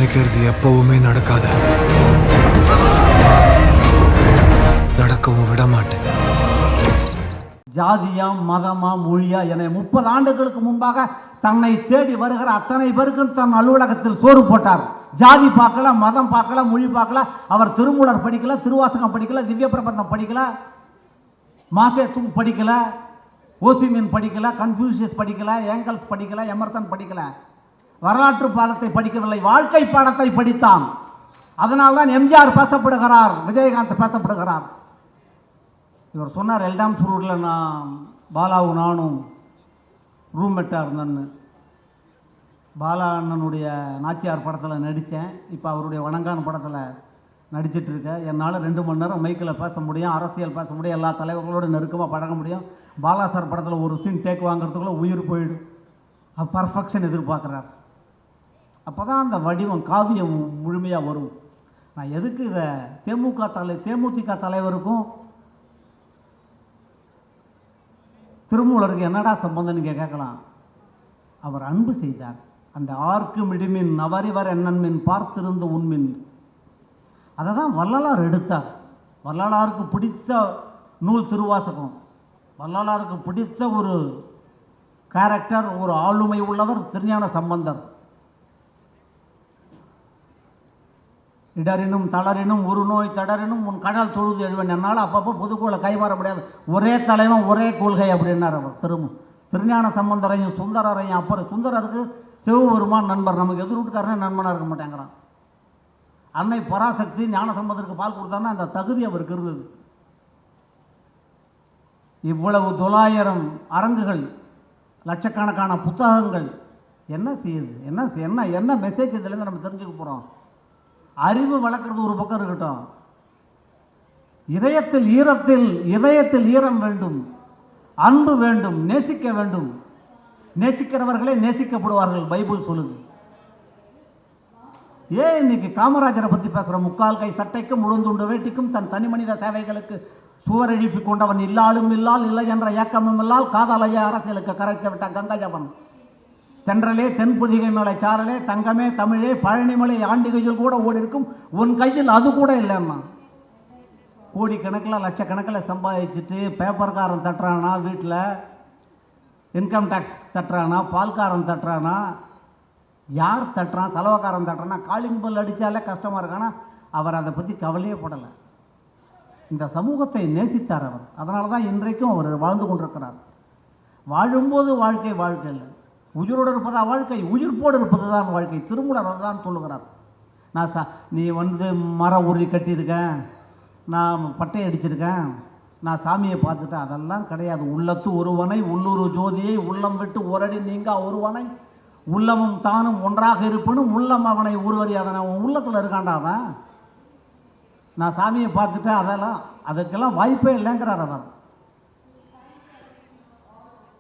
நினைக்கிறது எப்பவுமே நடக்காத, நடக்கவும் விட மாட்டேன். ஜாதியா மதமா மொழியா என 30 ஆண்டுகளுக்கு முன்பாக தன்னை தேடி வருகிற அத்தனை பேருக்கும் தன் அலுவலகத்தில் சோறு போட்டார். ஜாதி பார்க்கல, மதம் பார்க்கல, மொழி பார்க்கல. அவர் திருமூலர் படிக்கல, திருவாசகம் படிக்கல, திவ்ய பிரபந்தம் படிக்கல, மாசேத்தும் படிக்கல, ஓசிமின் படிக்கல, கன்ஃபியூசியஸ் படிக்கல, ஏங்கல்ஸ் படிக்கல, எமர்சன் படிக்கல. வரலாற்று பாடத்தை படிக்கவில்லை, வாழ்க்கை பாடத்தை படித்தான். அதனால்தான் எம்ஜிஆர் பேசப்படுகிறார், விஜயகாந்த் பேசப்படுகிறார். இவர் சொன்னார், எல்டாம் சுரூரில் நான் பாலாவும் நானும் ரூம்மேட்டாக இருந்தேன்னு. பாலா அண்ணனுடைய நாச்சியார் படத்தில் நடித்தேன். இப்போ அவருடைய வணங்கான படத்தில் நடிச்சிட்ருக்கேன். என்னால் 2 மணி நேரம் மைக்கில் பேச முடியும், அரசியல் பேச முடியும், எல்லா தலைவர்களோடு நெருக்கமாக பழக முடியும். பாலா சார் படத்தில் ஒரு சீன் டேக் வாங்குறதுக்குள்ளே உயிர் போயிடும். பர்ஃபெக்ஷன் எதிர்பார்க்குறார். அப்போ தான் அந்த வடிவம் காவியம் முழுமையாக வரும். நான் எதுக்கு இதை தேமுதிக தலைவருக்கும் திருமூலருக்கு என்னடா சம்பந்தம்னு கேட்கலாம். அவர் அன்பு செய்தார். அந்த ஆர்க்கு மிடிமின் நவரிவர் என்னன்மின் பார்த்திருந்து உண்மின், அதை தான் வள்ளலார் எடுத்தார். வள்ளலாருக்கு பிடித்த நூல் திருவாசகம். வள்ளலாருக்கு பிடித்த ஒரு கேரக்டர், ஒரு ஆளுமை உள்ளவர் திருஞான சம்பந்தர். இடரினும் தளரினும் ஒரு நோய் தடரினும் உன் கடல் தொழுது எழுவன். என்னால் அப்பப்போ பொதுக்குழுல கைமாற முடியாது, ஒரே தலைவன் ஒரே கொள்கை அப்படின்னார் அவர். திருஞான சம்பந்தரையும் சுந்தரரையும். அப்புறம் சுந்தரருக்கு சிவபெருமான் நண்பர், நமக்கு எதிர்விட்டுக்காரனே நண்பனாக இருக்க மாட்டேங்கிறான். அன்னை பராசக்தி ஞான சம்பந்தருக்கு பால் கொடுத்தாங்கன்னா அந்த தகுதி அவருக்கு இருந்தது. இவ்வளவு 900 அரங்குகள், லட்சக்கணக்கான புத்தகங்கள் என்ன செய்யுது? என்ன மெசேஜ் இதுலேருந்து நம்ம தெரிஞ்சுக்க போகிறோம்? அறிவு வளர்க்குறது ஒரு பக்கம் இருக்கட்டும், இதயத்தில் ஈரம் வேண்டும், அன்பு வேண்டும், நேசிக்க வேண்டும். நேசிக்கிறவர்களே நேசிக்கப்படுவார்கள், பைபிள் சொல்லுது. ஏன் இன்னைக்கு காமராஜரை பற்றி பேசுகிற? முக்கால் கை சட்டைக்கும் முழுந்துண்டு வேட்டிக்கும் தன் தனி மனித சேவைகளுக்கு சுவர் எழுப்பி கொண்டவன், இல்லாலும் இல்லால் இல்லை என்ற ஏக்கமும் இல்லால் காதலைய அரசியலுக்கு கரைத்து விட்ட கங்காஜபன். தென்றலே தென்புதிகை மேலே சாரலே தங்கமே தமிழே பழனிமலை ஆண்டிகையில் கூட ஓடி இருக்கும், உன் கையில் அது கூட இல்லைன்னா. கோடிக்கணக்கில் லட்சக்கணக்கில் சம்பாதிச்சுட்டு பேப்பர்காரன் தட்டுறானா, வீட்டில் இன்கம் டேக்ஸ் தட்டுறானா, பால்காரன் தட்டுறானா, யார் தட்டுறான்? செலவக்காரன் தட்டுறானா? காலிங் பெல் அடித்தாலே கஷ்டமாக இருக்கானா? அவர் அதை பற்றி கவலையே படலை. இந்த சமூகத்தை நேசித்தார் அவர். அதனால தான் இன்றைக்கும் அவர் வாழ்ந்து கொண்டிருக்கிறார். வாழும்போது வாழ்க்கை இல்லை, உயிரோடு இருப்பதா வாழ்க்கை, உயிர்ப்போடு இருப்பது தான் வாழ்க்கை. திருமூலர் தான் சொல்லுகிறார். நீ மரம் உருவி கட்டியிருக்கேன், நான் பட்டை அடிச்சிருக்கேன், நான் சாமியை பார்த்துட்டேன், அதெல்லாம் கிடையாது. உள்ளத்து ஒருவனை உள்ளூர் ஜோதியை உள்ளம் விட்டு ஓரடி நீங்கா ஒருவனை உள்ளமும் தானும் ஒன்றாக இருப்பினும் உள்ளம் அவனை ஒருவரி அதனை உள்ளத்தில் இருக்காண்டா அவன். நான் சாமியை பார்த்துட்டேன், அதுக்கெல்லாம் வாய்ப்பே இல்லைங்கிறார் அவர்.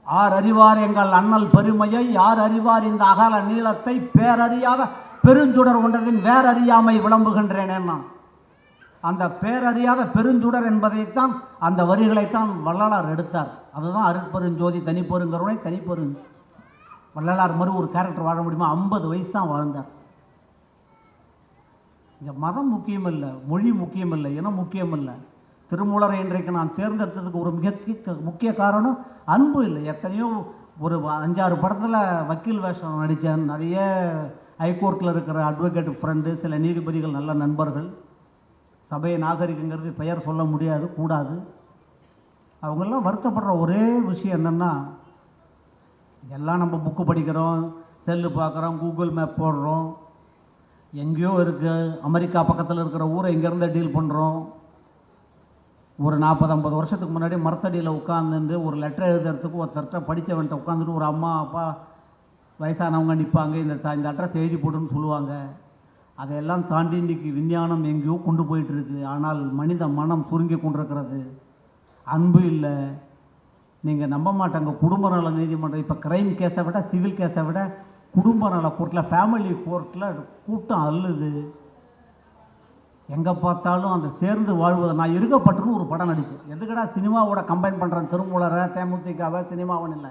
ஆர் அறிவார் எங்கள் அண்ணல் பெருமையை, யார் அறிவார் இந்த அகல நீளத்தை, பேரறியாத பெருஞ்சுடர் ஒன்றதின் வேறறியாமை விளம்புகின்றேன். நான் அந்த பேரறியாத பெருஞ்சுடர் என்பதைத்தான், அந்த வரிகளைத்தான் வள்ளலார் எடுத்தார். அதுதான் அருட்பெருஞ்சோதி தனிப்பெருங்கருணை தனிப்பெருங். வள்ளலார் மாதிரி ஒரு கேரக்டர் வாழ முடியுமா? 50 வயசு தான் வாழ்ந்தார். இங்கே மதம் முக்கியம் இல்லை, மொழி முக்கியம் இல்லை, இனம் முக்கியம் இல்லை. திருமூலரை இன்றைக்கு நான் தேர்ந்தெடுத்ததுக்கு ஒரு முக்கிய காரணம் அன்பு இல்லை. எத்தனையோ ஒரு 5-6 படத்தில் வக்கீல் வேஷம் நடித்தேன். நிறைய ஹைகோர்ட்டில் இருக்கிற அட்வொகேட் ஃப்ரெண்டு, சில நீதிபதிகள் நல்ல நண்பர்கள். சபை நாகரிகங்கிறது பெயர் சொல்ல முடியாது, கூடாது. அவங்கெல்லாம் வருத்தப்படுற ஒரே விஷயம் என்னென்னா, எல்லாம் நம்ம புக்கு படிக்கிறோம், செல்லு பார்க்குறோம், கூகுள் மேப் போடுறோம், எங்கேயோ இருக்குது அமெரிக்கா பக்கத்தில் இருக்கிற ஊரை இங்கேருந்து டீல் பண்ணுறோம். ஒரு 40-50 வருஷத்துக்கு முன்னாடி மரத்தடியில் உட்காந்துருந்து ஒரு லெட்டர் எழுதுறதுக்கு ஒருத்தர்கிட்ட படித்தவன்ட்ட உட்காந்துட்டு ஒரு அம்மா அப்பா வயசானவங்க நிற்பாங்க, இந்த அட்ரஸ் எழுதி போட்டுன்னு சொல்லுவாங்க. அதையெல்லாம் தாண்டி இன்றைக்கி விஞ்ஞானம் எங்கேயோ கொண்டு போயிட்டுருக்கு. ஆனால் மனித மனம் சுருங்கி கொண்டிருக்கிறது. அன்பு இல்லை. நீங்கள் நம்ப மாட்டாங்க, குடும்ப நல நீதிமன்றம் இப்போ கிரைம் கேஸை விட, சிவில் கேஸை விட குடும்ப நல கோர்ட்டில், ஃபேமிலி கோர்ட்டில் கூட்டம் அள்ளுது. எங்கே பார்த்தாலும் அந்த சேர்ந்து வாழ்வதை. நான் இருக்கப்பட்டுன்னு ஒரு படம் நடித்தேன். எதுக்கடா சினிமாவோட கம்பைன் பண்ணுறேன், திருமூலரை தேமுதிகவை சினிமாவன் இல்லை.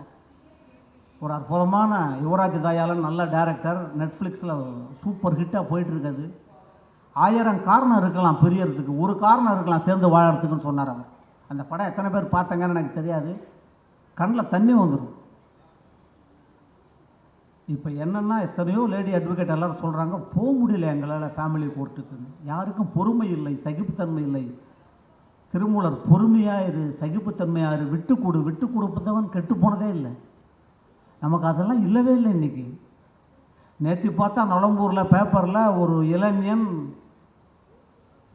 ஒரு அற்புதமான யுவராஜ் தயாளன், நல்ல டைரக்டர், நெட்ஃப்ளிக்ஸில் சூப்பர் ஹிட்டாக போயிட்டுருக்காது. 1000 காரணம் இருக்கலாம் பிரியறதுக்கு, ஒரு காரணம் இருக்கலாம் சேர்ந்து வாழறதுக்குன்னு சொன்னார் அவர். அந்த படம் எத்தனை பேர் பார்த்தாங்கன்னு எனக்கு தெரியாது, கண்ணில் தண்ணி வந்துடும். இப்போ என்னென்னா எத்தனையோ லேடி அட்வொகேட் எல்லோரும் சொல்கிறாங்க, போக முடியல எங்களால் ஃபேமிலி கோர்ட்டுக்குன்னு. யாருக்கும் பொறுமை இல்லை, சகிப்புத்தன்மை இல்லை. திருமூலர் பொறுமையாயிரு, சகிப்புத்தன்மையாயிரு, விட்டு கொடுப்பதவன் கெட்டு போனதே இல்லை. நமக்கு அதெல்லாம் இல்லவே இல்லை. இன்றைக்கி நேற்று பார்த்தா நலம்பூரில் பேப்பரில் ஒரு இளைஞன்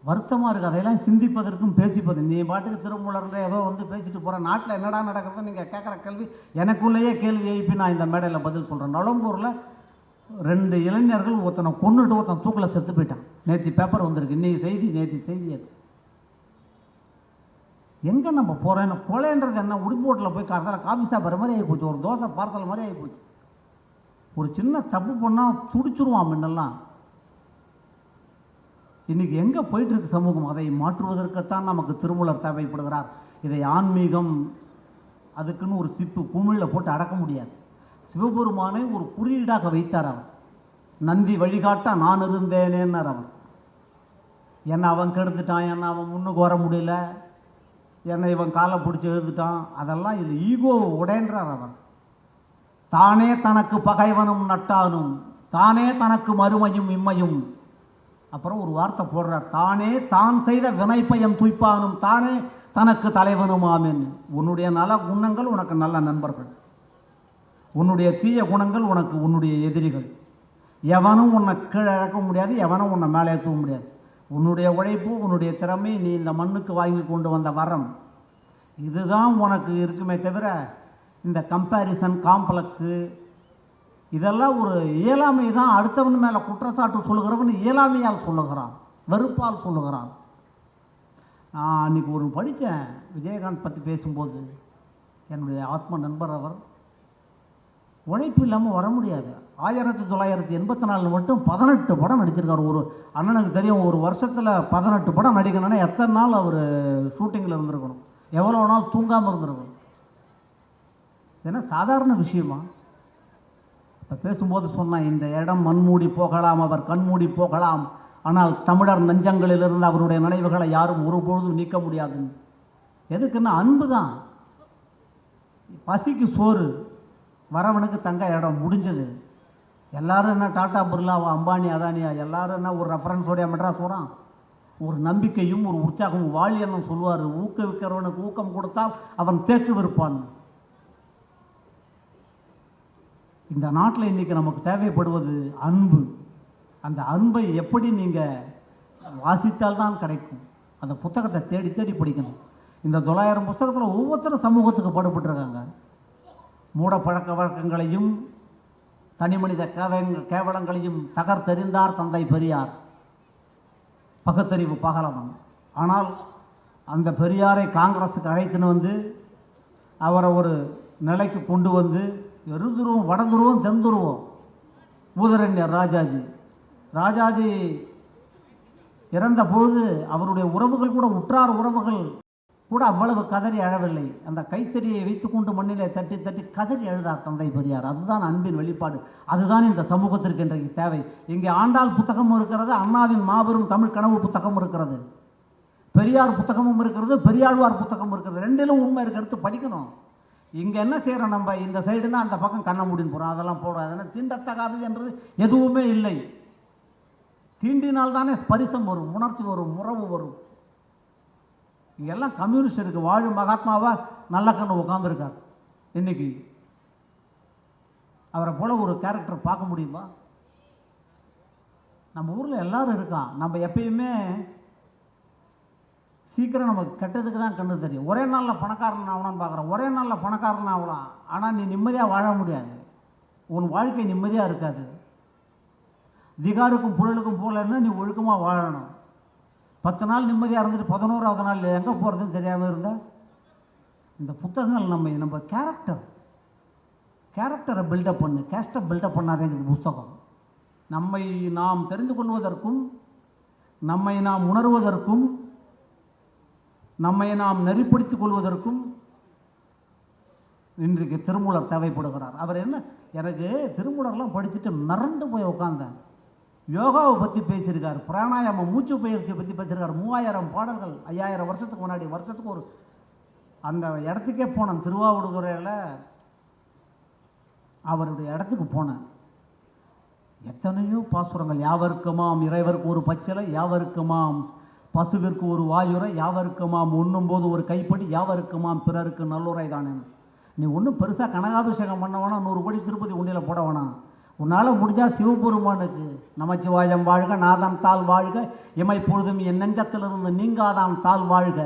வருத்தமாக இருக்குது. அதையெல்லாம் சிந்திப்பதற்கும் பேசிப்பது. நீ பாட்டுக்கு திருமூலரில் ஏதோ வந்து பேசிட்டு போகிற, நாட்டில் என்னடா நடக்கிறது நீங்கள் கேட்குற கேள்வி எனக்குள்ளேயே கேள்வி எழுப்பி நான் இந்த மேடையில் பதில் சொல்கிறேன். நலம்பூரில் 2 இளைஞர்கள் ஒருத்தனை கொன்னுட்டு ஒருத்தன் தூக்கில் செத்து போயிட்டான். நேற்று பேப்பர் வந்திருக்கு, இன்றைக்கி செய்தி, நேற்று செய்தி. அது எங்கே நம்ம போகிறோன்னு, கொலைன்றது என்ன, உடுப்போட்டில் போய் காலத்தில் காஃபி சாப்பிட்ற மாதிரி ஆகி போச்சு, ஒரு தோசை பார்சல் மாதிரி ஆகி போச்சு. ஒரு சின்ன தப்பு பண்ணால் துடிச்சுருவான் முன்னெல்லாம். இன்றைக்கி எங்கே போயிட்டுருக்கு சமூகம்? அதை மாற்றுவதற்குத்தான் நமக்கு திருமூலர் தேவைப்படுகிறார். இதை ஆன்மீகம் அதுக்குன்னு ஒரு சிப்பு குமிழில் போட்டு அடக்க முடியாது. சிவபெருமானை ஒரு குறியீடாக வைத்தார் அவர். நந்தி வழிகாட்ட நான் இருந்தேனேன்னார் அவர். என்னை அவன் கெடுத்துட்டான், என்னை அவன் முன்னுக்கு வர முடியல, என்னை இவன் காலை பிடிச்சி எழுதுட்டான், அதெல்லாம் இது ஈகோ உடைன்றார் அவர். தானே தனக்கு பகைவனும் நட்டானும், தானே தனக்கு மறுமையும் இம்மையும். அப்புறம் ஒரு வார்த்தை போடுறார், தானே தான் செய்த வினைப்பயம் துய்ப்பானும், தானே தனக்கு தலைவனும் ஆமேன். உன்னுடைய நல குணங்கள் உனக்கு நல்ல நண்பர்கள், உன்னுடைய தீய குணங்கள் உனக்கு உன்னுடைய எதிரிகள். எவனும் உன்னை கீழே இழக்க முடியாது, எவனும் உன்னை மேலே ஏற்ற முடியாது. உன்னுடைய உழைப்பு, உன்னுடைய திறமை, நீ இந்த மண்ணுக்கு வாங்கி கொண்டு வந்த வரம், இதுதான் உனக்கு இருக்குமே தவிர இந்த கம்பேரிசன், காம்ப்ளெக்ஸு, இதெல்லாம் ஒரு இயலாமை தான். அடுத்தவன் மேலே குற்றச்சாட்டு சொல்லுகிறவன் இயலாமையால் சொல்லுகிறான், வெறுப்பால் சொல்லுகிறான். நான் அன்றைக்கி ஒரு படித்தேன், விஜயகாந்த் பற்றி பேசும்போது, என்னுடைய ஆத்ம நண்பர் அவர். உழைப்பு இல்லாமல் வர முடியாது. 1984 மட்டும் 18 படம் நடிச்சிருக்கார். ஒரு அண்ணனுக்கு தெரியும், ஒரு வருஷத்தில் 18 படம் நடிக்கணும்னா எத்தனை நாள் அவர் ஷூட்டிங்கில் இருந்திருக்கணும், எவ்வளோ நாள் தூங்காமல் இருந்திருக்கணும். ஏன்னா சாதாரண விஷயமா? இப்போ பேசும்போது சொன்னால், இந்த இடம் மண்மூடி போகலாம், அவர் கண்மூடி போகலாம், ஆனால் தமிழர் நெஞ்சங்களிலிருந்து அவருடைய நினைவுகளை யாரும் ஒருபொழுதும் நீக்க முடியாதுன்னு. எதுக்குன்னா அன்பு தான். பசிக்கு சோறு, வரவனுக்கு தங்க இடம், முடிஞ்சது. எல்லாரும் என்ன டாட்டா பிர்லாவா, அம்பானி, அதானியா, எல்லாரும் என்ன ஒரு ரெஃபரன்ஸோடைய மெட்ராஸ் வரான். ஒரு நம்பிக்கையும் ஒரு உற்சாகமும் வாழியன்னு சொல்லுவார், ஊக்குவிக்கிறவனுக்கு ஊக்கம் கொடுத்தால் அவன் தேக்கு விருப்பான். இந்த நாட்டில் இன்றைக்கி நமக்கு தேவைப்படுவது அன்பு. அந்த அன்பை எப்படி நீங்கள் வாசித்தால்தான் கிடைக்கும். அந்த புத்தகத்தை தேடி தேடி படிக்கணும். இந்த 900 புத்தகத்தில் ஒவ்வொருத்தரும் சமூகத்துக்கு பாடுபட்டுருக்காங்க. மூட பழக்க வழக்கங்களையும் தனிமனித கேவலங்களையும் தகர்த்தெறிந்தார் தந்தை பெரியார், பகுத்தறிவு பகலவன். ஆனால் அந்த பெரியாரை காங்கிரஸுக்கு அழைத்துன்னு வந்து அவரை ஒரு நிலைக்கு கொண்டு வந்து, எருதுருவம், வடதுருவம், தென்துருவம், ஊதரண்யர் ராஜாஜி இறந்த பொழுது அவருடைய உறவுகள் கூட, உற்றார் உறவுகள் கூட அவ்வளவு கதறி அழவில்லை. அந்த கைத்தறியை வைத்துக்கொண்டு மண்ணிலே தட்டி தட்டி கதறி எழுதார் தந்தை பெரியார். அதுதான் அன்பின் வெளிப்பாடு. அதுதான் இந்த சமூகத்திற்கு இன்றைக்கு தேவை. இங்கே ஆண்டாள் புத்தகமும் இருக்கிறது, அண்ணாவின் மாபெரும் தமிழ் கனவு புத்தகம் இருக்கிறது, பெரியார் புத்தகமும் இருக்கிறது, பெரியாழ்வார் புத்தகம் இருக்கிறது. ரெண்டிலும் உண்மை இருக்கிறது, படிக்கணும். இங்கே என்ன செய்கிறோம் நம்ம, இந்த சைடுனா அந்த பக்கம் கண்ண முடின்னு போகிறோம், அதெல்லாம் போடாது. தீண்டத்தகாதது என்றது எதுவுமே இல்லை. தீண்டினால்தானே ஸ்பரிசம் வரும், உணர்ச்சி வரும், உறவு வரும். இங்கெல்லாம் கம்யூனிஸ்ட் இருக்குது. வாழும் மகாத்மாவா நல்ல கண்ணு உட்காந்துருக்கார். இன்னைக்கு அவரை போல ஒரு கேரக்டர் பார்க்க முடியுமா? நம்ம ஊரில் எல்லாரும் இருக்கான். நம்ம எப்பயுமே சீக்கிரம் நமக்கு கெட்டதுக்கு தான் கண்ணு தெரியும். ஒரே நாளில் பணக்காரன் ஆகலான்னு பார்க்குறோம், ஒரே நாளில் பணக்காரன் ஆகலாம், ஆனால் நீ நிம்மதியாக வாழ முடியாது. உன் வாழ்க்கை நிம்மதியாக இருக்காது. திகாருக்கும் புழலுக்கும் போகலன்னா நீ ஒழுக்கமாக வாழணும். 10 நாள் நிம்மதியாக இருந்துட்டு 11ஆவது நாள் எங்கே போகிறதுன்னு தெரியாமல் இருந்தால், இந்த புத்தகங்கள் நம்ம கேரக்டரை பில்டப் பண்ணு, கேஸ்ட்டை பில்டப் பண்ணாதே இந்த புத்தகம். நம்மை நாம் தெரிந்து கொள்வதற்கும், நம்மை நாம் உணர்வதற்கும், நம்மை நாம் நெறிப்படுத்திக் கொள்வதற்கும் இன்றைக்கு திருமூலர் தேவைப்படுகிறார். அவர் என்ன, எனக்கு திருமூலர்லாம் படிச்சுட்டு மிரண்டு போய் உட்காந்தேன். யோகாவை பற்றி பேசியிருக்கார், பிராணாயாமம் மூச்சு பயிற்சியை பற்றி பேசியிருக்கார். 3000 பாடல்கள் 5000 வருஷத்துக்கு முன்னாடி. வருஷத்துக்கு ஒரு அந்த இடத்துக்கே போனேன். திருவாவடுதுறையில் அவருடைய இடத்துக்கு போனேன். எத்தனையோ பாசுரங்கள். யாவருக்குமாம் இறைவருக்கு ஒரு பச்சிலை, யாவருக்குமாம் பசுவிற்கு ஒரு வாயுரை, யாவருக்குமாம் உண்ணும்போது ஒரு கைப்படி, யாவருக்குமாம் பிறருக்கு நல்லுரை தானே. நீ ஒன்றும் பெருசாக கனகாபிஷேகம் பண்ண வேணாம், 100 கோடி திருப்பதி உண்டியில் போட வேணாம். உன்னால் முடிஞ்சால் சிவபெருமானுக்கு நமச்சிவாயம் வாழ்க, நாதன் தாள் வாழ்க, இமை பொழுதும் என் நெஞ்சத்திலிருந்து நீங்காதான் தாள் வாழ்க.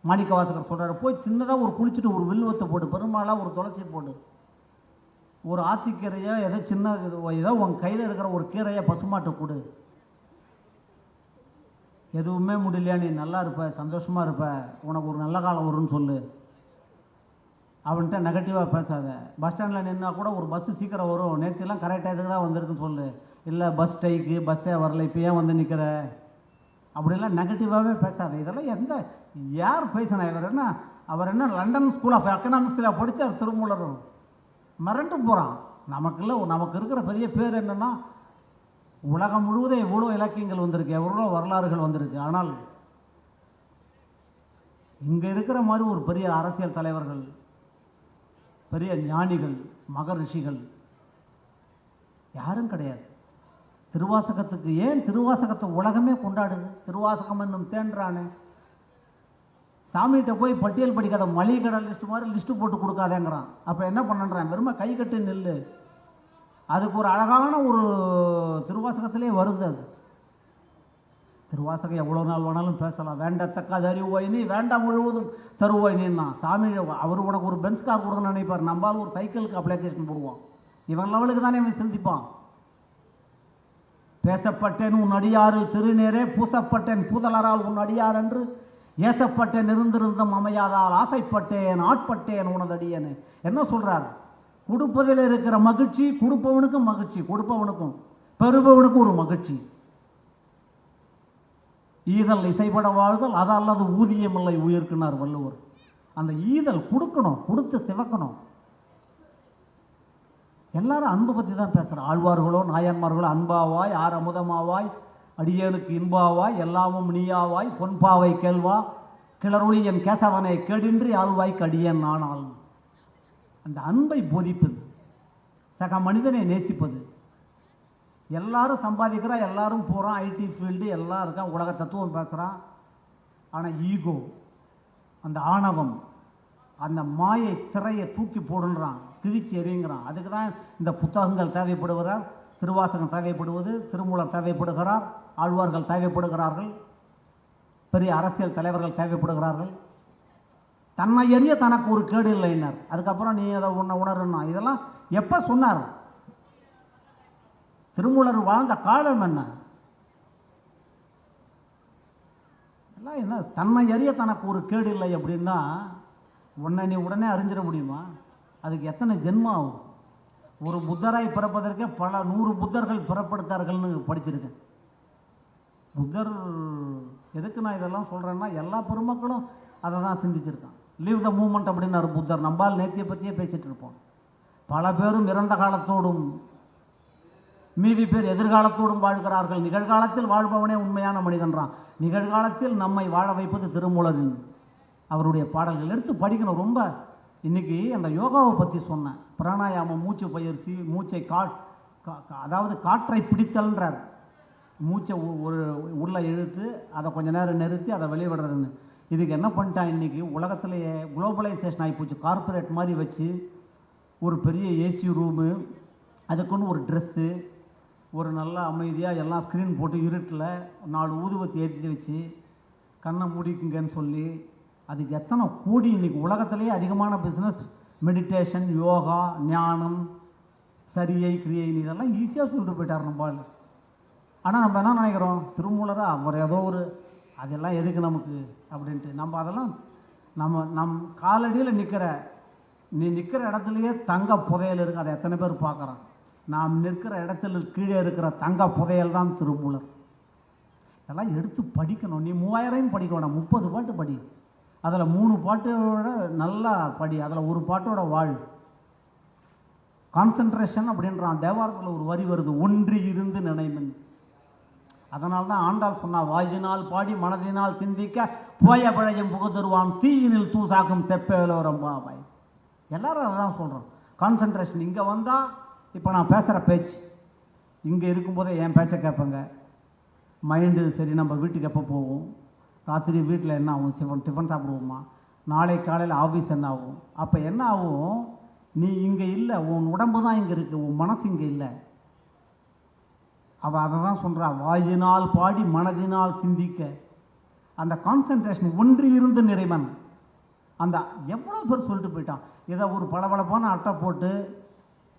மாணிக்க வாசகர் சொல்கிறார், போய் சின்னதாக ஒரு குளிச்சுட்டு ஒரு வில்வத்தை போடு, பெருமாளாக ஒரு துளசி போடு, ஒரு ஆத்திக்கீரையோ ஏதோ சின்ன ஏதோ உன் கையில் இருக்கிற ஒரு கீரையை பசுமாட்டை கொடு. எதுவுமே முடியலையா, நீ நல்லா இருப்ப, சந்தோஷமாக இருப்ப, உனக்கு ஒரு நல்ல காலம் வரும்னு சொல்லு. அவன்கிட்ட நெகட்டிவாக பேசாத. பஸ் ஸ்டாண்டில் நின்னா கூட ஒரு பஸ்ஸு சீக்கிரம் வரும், நேற்றுலாம் கரெக்டாக இதுக்கு தான் வந்திருக்குன்னு சொல்லு. இல்லை பஸ் ஸ்ட்ரைக்கு, பஸ்ஸே வரல, இப்போ ஏன் வந்து நிற்கிற, அப்படிலாம் நெகட்டிவாகவே பேசாத. இதெல்லாம் யார் பேசினா? அவர் என்ன லண்டன் ஸ்கூல் ஆஃப் எக்கனாமிக்ஸில் படித்தார் திருமூலர். மறண்டு போகிறான். நமக்கு இருக்கிற பெரிய பேர் என்னென்னா, உலகம் முழுவதும் எவ்வளோ இலக்கியங்கள் வந்திருக்கு, எவ்வளோ வரலாறுகள் வந்திருக்கு. ஆனால் இங்கே இருக்கிற மாதிரி ஒரு பெரிய அரசியல் தலைவர்கள், பெரிய ஞானிகள், மகரிஷிகள் யாரும் கிடையாது. திருவாசகத்துக்கு ஏன் திருவாசகத்தை உலகமே கொண்டாடுது? திருவாசகம் என்னும் தேன்றானே. சாமிகிட்ட போய் பட்டியல் படிக்காத, மளிகை கடை லிஸ்ட்டு மாதிரி லிஸ்ட்டு போட்டு கொடுக்காதேங்கிறான். அப்போ என்ன பண்ணுறான்? வெறுமை கை கட்டி நெல். அதுக்கு ஒரு அழகான ஒரு திருவாசகத்திலே வருது. அது திருவாசகம் எவ்வளோ நாள் வேணாலும் பேசலாம். வேண்டத்தக்காது அறிவுவாய் நீ, வேண்டாம் முழுவதும் தருவாய் நீன்னா. சாமி அவர் உனக்கு ஒரு பென்ஸ் கார் கொடுக்கணும்னு நினைப்பார், நம்மளால் ஒரு சைக்கிளுக்கு அப்ளிகேஷன் போடுவோம். இவன் லெவலுக்கு தானே இவன் சிந்திப்பான். பேசப்பட்டேன் உன் அடியாறு திருநேரே, பூசப்பட்டேன் பூதலரால் உன் அடியார் என்று, ஏசப்பட்டேன் இருந்திருந்தும் அமையாதால் ஆசைப்பட்டேன் ஆட்பட்டேன் உனதடியேன்னு. என்ன சொல்கிறார்? கொடுப்பதில் இருக்கிற மகிழ்ச்சி கொடுப்பவனுக்கும் மகிழ்ச்சி, கொடுப்பவனுக்கும் பெறுபவனுக்கும் ஒரு மகிழ்ச்சி. ஈதல் இசைப்பட வாழ்தல் அது அல்லது ஊதியமில்லை உயிர்க்குனார் வள்ளுவர். அந்த ஈதல் கொடுக்கணும், கொடுத்து சிவக்கணும். எல்லாரும் அன்பு பற்றி தான் பேசுகிறோம். ஆழ்வார்களோ நாயன்மார்களோ அன்பாவாய் ஆர் அமுதமாவாய் அடியேனுக்கு இன்பாவாய் எல்லாமும் நீயாவாய் பொன்பாவை கேள்வா கிளறொளி என் கேசவனை கேடின்றி ஆழ்வாய்க்கு அடியேன் நானால். அந்த அன்பை போதிப்பது, சக மனிதனை நேசிப்பது. எல்லாரும் சம்பாதிக்கிறா, எல்லாரும் போகிறான், ஐடி ஃபீல்டு எல்லாம் இருக்கான், உலக தத்துவம் பேசுகிறான். ஆனால் ஈகோ, அந்த ஆணவம், அந்த மாயை சிறையை தூக்கி போடுன்றான், கிழிச்சி எறியுங்கிறான். அதுக்கு தான் இந்த புத்தகங்கள் தேவைப்படுகிறார், திருவாசகம் தேவைப்படுவது, திருமூலர் தேவைப்படுகிறார், ஆழ்வார்கள் தேவைப்படுகிறார்கள், பெரிய அரசியல் தலைவர்கள் தேவைப்படுகிறார்கள். தன்னை எறிய தனக்கு ஒரு கேடு இல்லைன்னார். அதுக்கப்புறம் நீ அதை உணருன்னா. இதெல்லாம் எப்போ சொன்னார்? திருமூலர் வாழ்ந்த காலம் என்ன? எல்லாம் என்ன, தன்னை எறிய தனக்கு ஒரு கேடு இல்லை அப்படின்னா உன்னை நீ உடனே அறிஞ்சிட முடியுமா? அதுக்கு எத்தனை ஜென்மம் ஆகும்? ஒரு புத்தராய் பிறப்பதற்கே பல 100 புத்தர்கள் பிறப்படுத்தார்கள்னு படிச்சிருக்கேன். புத்தர் எதுக்கு நான் இதெல்லாம் சொல்கிறேன்னா, எல்லா பெருமக்களும் அதை தான் சிந்திச்சிருக்கான். லீவ் த மூமெண்ட் அப்படின்னாரு புத்தர். நம்பால் நேத்தியை பற்றியே பேசிகிட்டு இருப்போம். பல பேரும் இறந்த காலத்தோடும் மீதி பேர் எதிர்காலத்தோடும் வாழ்கிறார்கள். நிகழ்காலத்தில் வாழ்பவனே உண்மையான மனிதன்றான். நிகழ்காலத்தில் நம்மை வாழ வைப்பது திருமூலரின் அவருடைய பாடல்கள். எடுத்து படிக்கணும். ரொம்ப இன்றைக்கி அந்த யோகாவை பற்றி சொன்னேன். பிராணாயாமம், மூச்சு பயிற்சி, மூச்சை அதாவது காற்றை பிடித்தல்ன்றார். மூச்சை ஒரு உள்ள இழுத்து அதை கொஞ்சம் நேரம் நிறுத்தி அதை வெளிவிடுறதுன்னு. இதுக்கு என்ன பண்ணிட்டான் இன்றைக்கி உலகத்திலேயே குளோபலைசேஷன் ஆகிப்போச்சு. கார்ப்பரேட் மாதிரி வச்சு ஒரு பெரிய ஏசி ரூமு, அதுக்குன்னு ஒரு ட்ரெஸ்ஸு, ஒரு நல்ல அமைதியாக எல்லாம் ஸ்க்ரீன் போட்டு இருட்டில் 4 ஊதுவத்தி ஏற்றி வச்சு கண்ணை மூடிக்குங்கன்னு சொல்லி, அதுக்கு எத்தனை கோடி. இன்றைக்கி உலகத்திலேயே அதிகமான பிஸ்னஸ் மெடிடேஷன், யோகா, ஞானம், சரியை, கிரியை, இதெல்லாம் ஈஸியாக சொல்லிட்டு போயிட்டார் நம்மால். ஆனால் நம்ம என்ன நினைக்கிறோம்? திருமூலரா அவர் ஏதோ ஒரு அதெல்லாம் எதுக்கு நமக்கு அப்படின்ட்டு நம்ம அதெல்லாம் நம் காலடியில் நீ நிற்கிற இடத்துலையே தங்க புதையல் இருக்குது. அதை எத்தனை பேர் பார்க்குறான்? நாம் நிற்கிற இடத்துல கீழே இருக்கிற தங்க புதையல் தான் திருமூலர். இதெல்லாம் எடுத்து படிக்கணும். நீ 3000 படிக்க வேணாம், 30 பாட்டு படி. அதில் 3 பாட்டோட நல்லா படி, அதில் ஒரு பாட்டோட வாழ். கான்சன்ட்ரேஷன் அப்படின்றான். தேவாரத்தில் ஒரு வரி வருது, ஒன்றி இருந்து நினைமன். அதனால தான் ஆண்டாள் சொன்னா, வாயினால் பாடி மனதினால் சிந்திக்க போய பழையும் புகுதருவான் தீயினில் தூசாக்கும் செப்பேலோரம்பாய். எல்லாரும் அதை தான் சொல்கிறோம். கான்சன்ட்ரேஷன். இங்கே வந்தால் இப்போ நான் பேசுகிற பேச்சு இங்கே இருக்கும்போதே என் பேச்சை கேட்பேங்க. மைண்டு சரி, நம்ம வீட்டுக்கு எப்போ போவோம், ராத்திரி வீட்டில் என்ன ஆகும், டிஃபன் சாப்பிடுவோமா, நாளை காலையில் ஆஃபீஸ் என்ன ஆகும். அப்போ என்ன ஆகும், நீ இங்கே இல்லை, உன் உடம்பு தான் இங்கே இருக்குது, உன் மனசு இங்கே இல்லை. அவள் அதை தான் சொல்கிறா, வாயினால் பாடி மனதினால் சிந்திக்க. அந்த கான்சன்ட்ரேஷன், ஒன்றி இருந்து நிறைவன். அந்த எவ்வளோ பேர் சொல்லிட்டு போயிட்டான். இதை ஒரு பளபளப்பான அட்டை போட்டு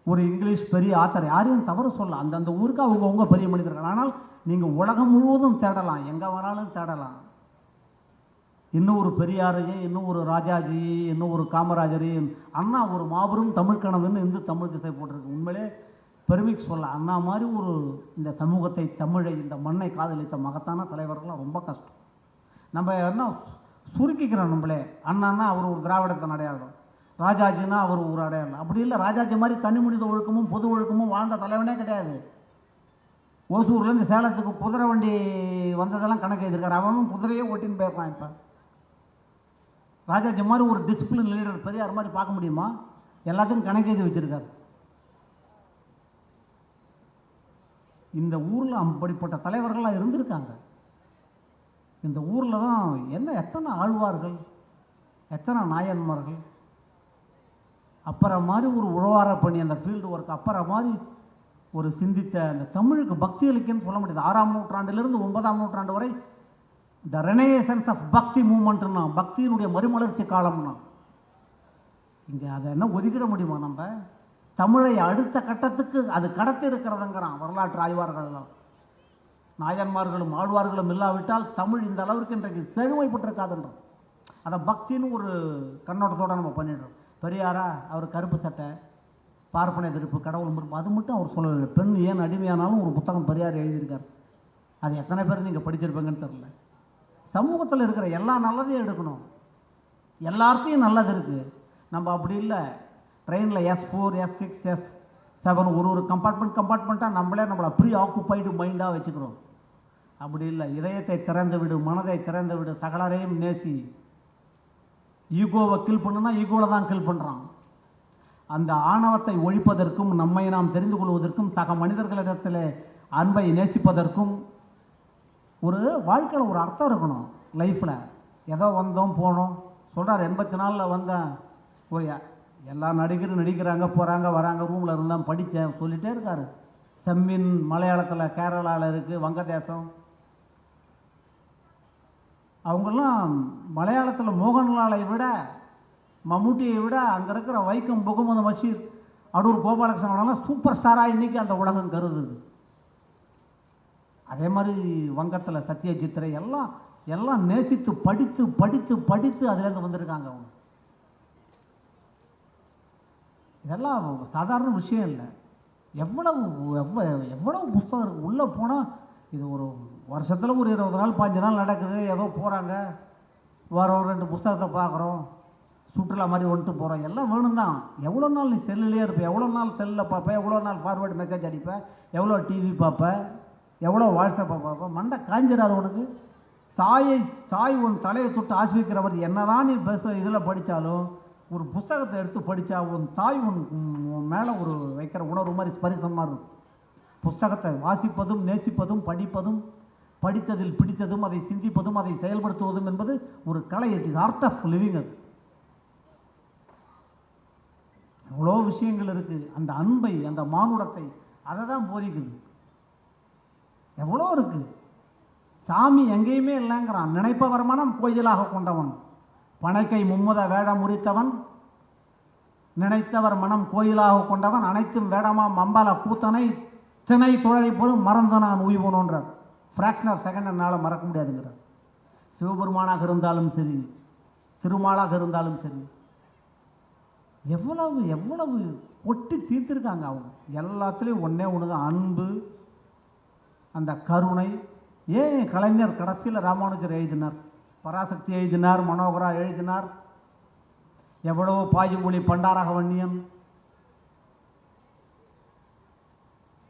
ஒரு இங்கிலீஷ் பெரிய ஆத்தர், யாரையும் தவறு சொல்ல, அந்தந்த ஊருக்கு அவங்க பெரிய மனிதர்கள். ஆனால் நீங்கள் உலகம் முழுவதும் தேடலாம், எங்கே வேணாலும் தேடலாம். இன்னும் ஒரு பெரியாரையும், இன்னும் ஒரு ராஜாஜியும், இன்னும் ஒரு காமராஜரையும், அண்ணா ஒரு மாபெரும் தமிழ் கனவுன்னு இந்து தமிழ் திசை போட்டிருக்கு. உண்மையிலே பெருமைக்கு சொல்ல, அண்ணா மாதிரி ஒரு இந்த சமூகத்தை, தமிழை, இந்த மண்ணை காதலித்த மகத்தான தலைவர்கள்லாம் ரொம்ப கஷ்டம். நம்ம என்ன சுருக்கிக்கிறோம் நம்மளே. அண்ணான்னா அவர் ஒரு திராவிடத்தின் அடையாளம், ராஜாஜின்னா அவர் ஒரு அடையாளம். அப்படி இல்லை, ராஜாஜி மாதிரி தனி மனித ஒழுக்கமும் பொது ஒழுக்கமும் வாழ்ந்த தலைவனே கிடையாது. ஓசூர்லேருந்து சேலத்துக்கு குதிரை வண்டி வந்ததெல்லாம் கணக்கு எழுதியிருக்காரு. அவனும் குதிரையே ஓட்டின்னு போயிருக்கான். இப்போ ராஜாஜி மாதிரி ஒரு டிசிப்ளின் லீடர் பெரியார் மாதிரி பார்க்க முடியுமா? எல்லாத்துக்கும் கணக்கு எழுதி வச்சுருக்காரு. இந்த ஊரில் அப்படிப்பட்ட தலைவர்கள்லாம் இருந்திருக்காங்க. இந்த ஊரில் தான் என்ன எத்தனை ஆழ்வார்கள், எத்தனை நாயன்மார்கள். அப்புறம் மாதிரி ஒரு உழவார பணி, அந்த ஃபீல்டு ஒர்க், அப்புறம் மாதிரி ஒரு சிந்தித்த அந்த தமிழுக்கு பக்தி இலக்கியம்னு சொல்ல முடியாது. 6ஆம் நூற்றாண்டிலிருந்து 9ஆம் நூற்றாண்டு வரை த ரெனேசன்ஸ் ஆஃப் பக்தி மூமெண்ட்னா, பக்தியினுடைய மறுமலர்ச்சி காலம்னா. இங்கே அதை என்ன ஒதுக்கிட முடியுமா? நம்ம தமிழை அடுத்த கட்டத்துக்கு அது கடத்தி இருக்கிறதுங்கிறான் வரலாற்று ஆய்வார்கள்லாம். நாயன்மார்களும் ஆழ்வார்களும் இல்லாவிட்டால் தமிழ் இந்த அளவிற்கு இன்றைக்கு செழுமைப்பட்டிருக்காதுன்றோம். அதை பக்தின்னு ஒரு கண்ணோட்டத்தோடு நம்ம பண்ணிடுறோம். பெரியாரா, அவர் கருப்பு சட்டை, பார்ப்பனை எதிர்ப்பு, கடவுள் மறுப்பு, அது மட்டும் அவர் சொல்லலை. பெண் ஏன் அடிமையானாலும் ஒரு புத்தகம் பெரியார் எழுதியிருக்கார். அது எத்தனை பேர் நீங்கள் படிச்சிருப்பீங்கன்னு தெரில. சமூகத்தில் இருக்கிற எல்லா நல்லதையும் எடுக்கணும். எல்லாத்தையும் நல்லது இருக்குது. நம்ம அப்படி இல்லை. ட்ரெயினில் S4, S6, S7 ஒரு கம்பார்ட்மெண்ட்டாக நம்மளை ப்ரீ ஆக்குப்பைடு மைண்டாக வச்சுக்கிறோம். அப்படி இல்லை. இதயத்தை திறந்து விடு, மனதை திறந்து விடு, சகலரையும் நேசி. ஈகோவை கில் பண்ணுனா ஈகோவில் தான் கில் பண்ணுறான். அந்த ஆணவத்தை ஒழிப்பதற்கும், நம்மை நாம் தெரிந்து கொள்வதற்கும், சக மனிதர்களிடத்தில் அன்பை நேசிப்பதற்கும் ஒரு வாழ்க்கையில் ஒரு அர்த்தம் இருக்கணும். லைஃப்பில் ஏதோ வந்தோம் போனோம் சொல்கிறார். 84 வந்தேன். ஒரு எல்லா நடிகரும் நடிக்கிறாங்க, போகிறாங்க வராங்க, ரூமில் இருந்தால் படித்தேன் சொல்லிகிட்டே இருக்கார். செம்மின் மலையாளத்தில், கேரளாவில் இருக்குது, வங்கதேசம். அவங்கெல்லாம் மலையாளத்தில் மோகன்லாலை விட, மம்முட்டியை விட, அங்கே இருக்கிற வைக்கம் முகமது பஷீர், அடூர் கோபாலகிருஷ்ணன் சூப்பர் ஸ்டாராக இன்றைக்கி அந்த உலகம் கருதுது. அதே மாதிரி வங்கத்தில் சத்யஜித் ரே எல்லாம் நேசித்து படித்து படித்து படித்து அதுலேருந்து வந்திருக்காங்க. அவங்க இதெல்லாம் சாதாரண விஷயம் இல்லை. எவ்வளவு புத்தகம் இருக்குது. உள்ளே போனால் இது ஒரு வருஷத்தில் ஒரு 20 நாள் 15 நாள் நடக்குது. ஏதோ போகிறாங்க, வாரம் 2 புத்தகத்தை பார்க்குறோம், சுற்றுலா மாதிரி வந்துட்டு போகிறோம். எல்லாம் வேணும் தான். எவ்வளோ நாள் நீ செல்லுலேயே இருப்பேன், எவ்வளோ நாள் செல்லில் பார்ப்பேன், எவ்வளோ நாள் ஃபார்வேர்டு மெசேஜ் அடிப்பேன், எவ்வளோ டிவி பார்ப்பேன், எவ்வளோ வாட்ஸ்அப்பை பார்ப்பேன். மண்டை காஞ்சிடாது உனக்கு. தாய் உன் தலையை தொட்டு ஆசிரிக்கிறவர் என்னதான் நீ இதில் படித்தாலும், ஒரு புத்தகத்தை எடுத்து படித்தா உன் தாய் உன் மேலே ஒரு வைக்கிற உணர்வு மாதிரி ஸ்பரிசமாக இருக்கும். புத்தகத்தை வாசிப்பதும், நேசிப்பதும், படிப்பதும், படித்ததில் பிடித்ததும், அதை சிந்திப்பதும், அதை செயல்படுத்துவதும் என்பது ஒரு கலை. It is art of living. அது எவ்வளோ விஷயங்கள் இருக்குது. அந்த அன்பை, அந்த மானுடத்தை, அதை தான் போதிக்குது. எவ்வளோ இருக்குது. சாமி எங்கேயுமே இல்லைங்கிறான். நினைப்பவர் மனம் கோயிலாக கொண்டவன், பனைக்கை மும்முத வேடம் முறித்தவன், நினைத்தவர் மனம் கோயிலாக கொண்டவன், அனைத்தும் வேடமாம் அம்பல கூத்தனை திணை துழை போலும் மறந்து நான் உய்வோன்றார். ஃப்ராக்ஷன் ஆஃப் செகண்ட் என்னால் மறக்க முடியாதுங்கிறார். சிவபெருமானாக இருந்தாலும் சரி, திருமாலாக இருந்தாலும் சரி, எவ்வளவு கொட்டி தீர்த்திருக்காங்க. அவங்க எல்லாத்துலேயும் ஒன்றே ஒன்று தான், அன்பு, அந்த கருணை. ஏன் கலைஞர் கடைசியில் ராமானுஜர் எழுதினார், பராசக்தி எழுதினார், மனோகரா எழுதினார், எவ்வளவோ பாயுமொழி, பண்டாரகவண்ணியன்,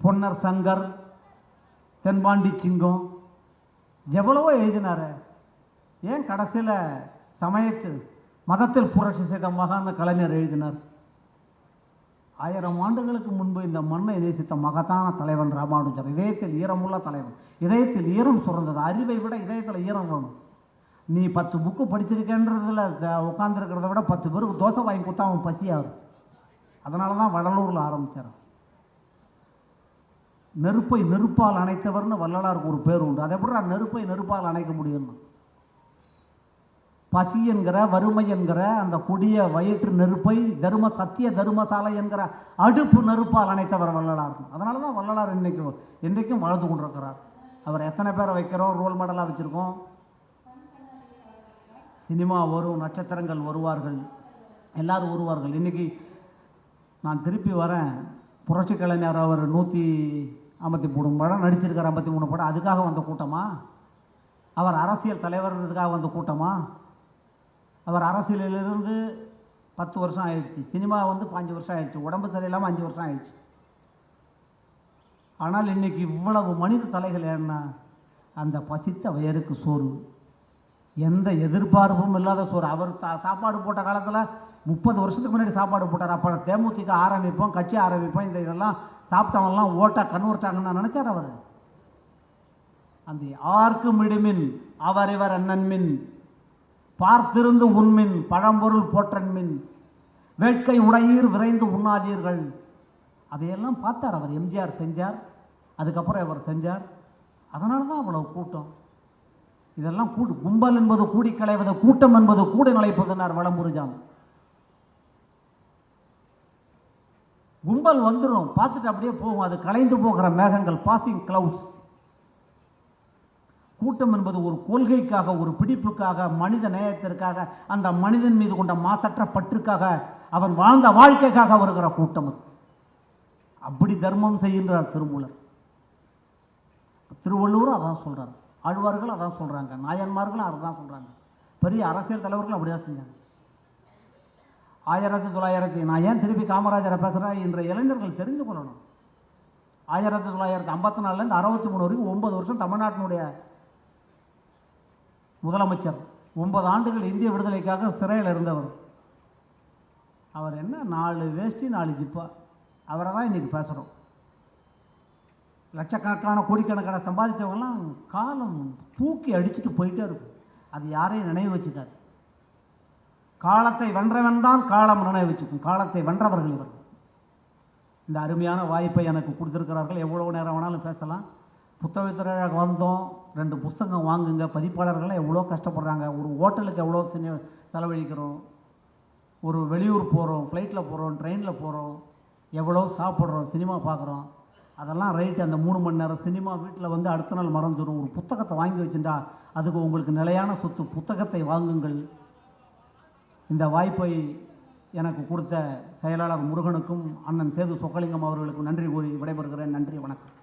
பொன்னர் சங்கர், தென்பாண்டி சிங்கம், எவ்வளவோ எழுதினார். ஏன் கடைசியில் சமயத்து மதத்தில் புரட்சி செய்த மகான கலைஞர் எழுதினார். 1000 ஆண்டுகளுக்கு முன்பு இந்த மண்ணை நேசித்த மகத்தான தலைவன் ராமானுஜர். இதயத்தில் ஈரமுள்ள தலைவன், இதயத்தில் ஈரம் சுரந்தது. அறிவை விட இதயத்தில் ஈரம் வேணும். நீ 10 புக்கு படிச்சிருக்கேன்றதில் உட்காந்துருக்கிறத விட 10 பேருக்கு தோசை வாங்கி கொடுத்தா அவன் பசியாகும். அதனால தான் வடலூரில் ஆரம்பித்தார். நெருப்பை நெருப்பால் அணைத்தவர்னு வள்ளலாருக்கு ஒரு பேர் உண்டு. அதை எப்படி நெருப்பை நெருப்பால் அணைக்க முடியும்னா, பசி என்கிற, வறுமை என்கிற அந்த கொடிய வயிற்று நெருப்பை சத்திய தர்மசாலை என்கிற அடுப்பு நெருப்பால் அணைத்தவர் வள்ளலார். அதனால தான் வள்ளலார் இன்றைக்கும் வாழ்ந்து கொண்டிருக்கிறார். அவர் எத்தனை பேரை வைக்கிறோம், ரோல் மாடலாக வச்சுருக்கோம். சினிமா வரும், நட்சத்திரங்கள் வருவார்கள், எல்லாரும் வருவார்கள். இன்றைக்கி நான் திருப்பி வரேன். புரட்சி கலைஞர் அவர் 153 படம் நடிச்சிருக்கார், 53 படம். அதுக்காக வந்த கூட்டமா? அவர் அரசியல் தலைவர்ன்றதுக்காக வந்த கூட்டமா? அவர் அரசியலிலிருந்து 10 வருஷம் ஆயிடுச்சு, சினிமா வந்து 5 வருஷம் ஆயிடுச்சு, உடம்பு சரியில்லாமல் 5 வருஷம் ஆயிடுச்சு. ஆனால் இன்றைக்கி இவ்வளவு மனித தலைகள் என்ன? அந்த பசித்த வயருக்கு சோறு, எந்த எதிர்பார்ப்பும் இல்லாத சோறு. அவர் சாப்பாடு போட்ட காலத்தில் 30 வருஷத்துக்கு முன்னாடி சாப்பாடு போட்டார். அப்போ தேமுதிக ஆரம்பிப்போம், கட்சி ஆரம்பிப்போம், இதெல்லாம் சாப்பிட்டவங்கலாம் ஓட்டா கண்ணுட்டாங்கன்னு நினச்சார் அவர். அந்த யாருக்கும் இடுமின் அவர் இவர் அண்ணன்மின், பார்த்திருந்து உண்மின் பழம்பொருள் போற்றன்மின், வேட்கை உடையீர் விரைந்து உண்ணாதீர்கள். அதையெல்லாம் பார்த்தார் அவர். எம்ஜிஆர் செஞ்சார், அதுக்கப்புறம் அவர் செஞ்சார். அதனால தான் அவ்வளவு கூட்டம். இதெல்லாம் கும்பல் என்பது கூடி களைவது, கூட்டம் என்பது கூடி நுழைப்பதுனார் வளம்புரிஜான். கும்பல் வந்துடும், பார்த்துட்டு அப்படியே போகும். அது கலைந்து போகிற மேகங்கள், பாசிங் கிளவுட்ஸ். கூட்டம் என்பது ஒரு கொள்கைக்காக, ஒரு பிடிப்புக்காக, மனித நேயத்திற்காக, அந்த மனிதன் மீது கொண்ட மாசற்ற பற்றுக்காக, அவன் வாழ்ந்த வாழ்க்கைக்காக வருகிற கூட்டம். அப்படி தர்மம் செய்கின்றார் திருமூலர். திருவள்ளுவரும் அதான் சொல்றார், ஆழ்வார்கள் அதான் சொல்றாங்க, நாயன்மார்களும் அதான் சொல்றாங்க, பெரிய அரசியல் தலைவர்கள் அப்படிதான் செஞ்சாங்க. 1900 நான் ஏன் திருப்பி காமராஜரை பேசுகிறேன், இன்றைய இளைஞர்கள் தெரிந்து கொள்ளணும். 1954 63 வரைக்கும் 9 வருஷம் தமிழ்நாட்டினுடைய முதலமைச்சர், 9 ஆண்டுகள் இந்திய விடுதலைக்காக சிறையில் இருந்தவர். அவர் என்ன 4 வேஷ்டி 4 ஜிப்பா, அவரை தான் இன்றைக்கி பேசுகிறோம். லட்சக்கணக்கான கோடிக்கணக்கான சம்பாதிச்சவங்கலாம் காலம் தூக்கி அடிச்சுட்டு போயிட்டே இருக்கும். அது யாரையும் நினைவு வச்சுக்காது. காலத்தை வென்றவன் தான் காலம் நினைவு வச்சுக்கும். காலத்தை வென்றவர்கள் இவர். இந்த அருமையான வாய்ப்பை எனக்கு கொடுத்துருக்கிறார்கள். எவ்வளோ நேரம் வேணாலும் பேசலாம். புத்தகத்துறையாக வந்தோம், 2 புத்தகம் வாங்குங்க. பதிப்பாளர்கள்லாம் எவ்வளோ கஷ்டப்படுறாங்க. ஒரு ஹோட்டலுக்கு எவ்வளோ செலவழிக்கிறோம், ஒரு வெளியூர் போகிறோம், ஃப்ளைட்டில் போகிறோம், ட்ரெயினில் போகிறோம், எவ்வளோ சாப்பிட்றோம், சினிமா பார்க்குறோம். அதெல்லாம் ரைட்டு. அந்த 3 மணி நேரம் சினிமா வீட்டில் வந்து அடுத்த நாள் மறந்துடும். ஒரு புத்தகத்தை வாங்கி வச்சுட்டா அதுக்கு உங்களுக்கு நிலையான சொத்து. புத்தகத்தை வாங்குங்கள். இந்த வாய்ப்பை எனக்கு கொடுத்த செயலாளர் முருகனுக்கும் அண்ணன் சேது சொக்கலிங்கம் அவர்களுக்கும் நன்றி கூறி விடைபெறுகிறேன். நன்றி, வணக்கம்.